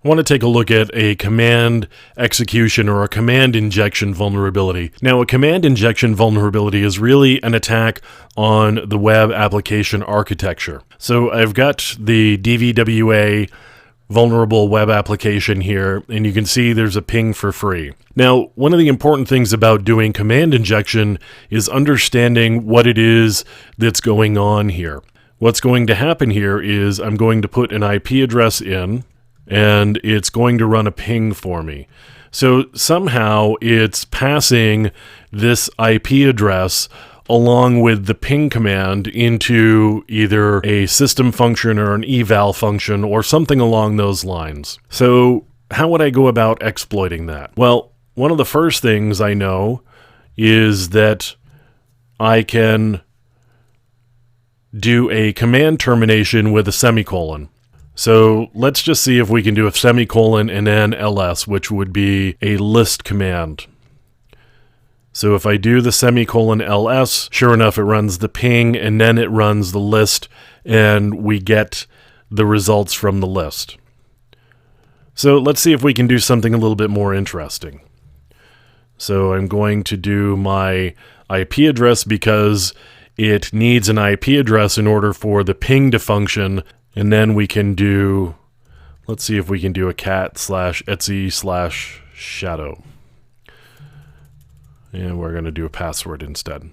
I want to take a look at a command execution or a command injection vulnerability. Now, a command injection vulnerability is really an attack on the web application architecture. So I've got the DVWA vulnerable web application here, and you can see there's a ping for free. Now, one of the important things about doing command injection is understanding what it is that's going on here. What's going to happen here is I'm going to put an IP address in, and it's going to run a ping for me. So somehow it's passing this IP address along with the ping command into either a system function or an eval function or something along those lines. So how would I go about exploiting that? Well, one of the first things I know is that I can do a command termination with a semicolon. So let's just see if we can do a semicolon and then ls, which would be a list command. So if I do the semicolon ls, sure enough, it runs the ping and then it runs the list and we get the results from the list. So let's see if we can do something a little bit more interesting. So I'm going to do my IP address because it needs an IP address in order for the ping to function. And then we can do, let's see if we can do a cat/etsy/shadow. And we're going to do a password instead.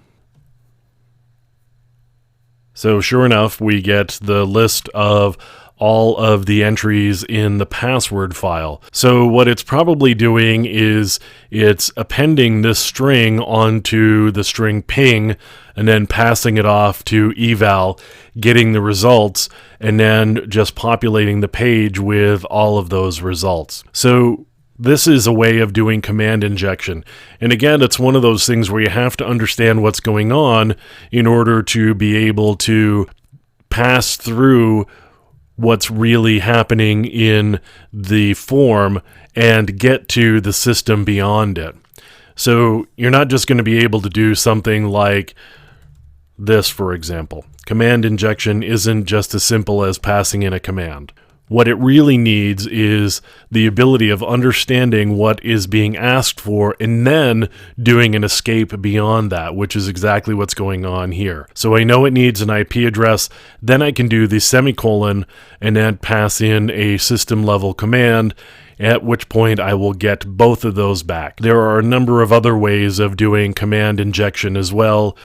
So sure enough, we get the list of all of the entries in the password file. So what it's probably doing is it's appending this string onto the string ping and then passing it off to eval, getting the results, and then just populating the page with all of those results. So this is a way of doing command injection. And again, it's one of those things where you have to understand what's going on in order to be able to pass through what's really happening in the form and get to the system beyond it. So you're not just going to be able to do something like this, for example. Command injection isn't just as simple as passing in a command. What it really needs is the ability of understanding what is being asked for and then doing an escape beyond that, which is exactly what's going on here. So I know it needs an IP address, then I can do the semicolon and then pass in a system level command, at which point I will get both of those back. There are a number of other ways of doing command injection as well.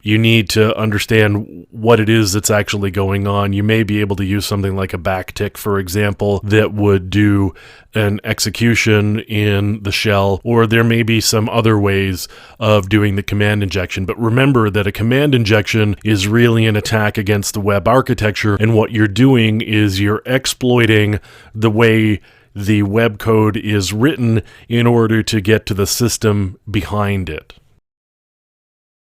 You need to understand what it is that's actually going on. You may be able to use something like a backtick, for example, that would do an execution in the shell, or there may be some other ways of doing the command injection. But remember that a command injection is really an attack against the web architecture, and what you're doing is you're exploiting the way the web code is written in order to get to the system behind it.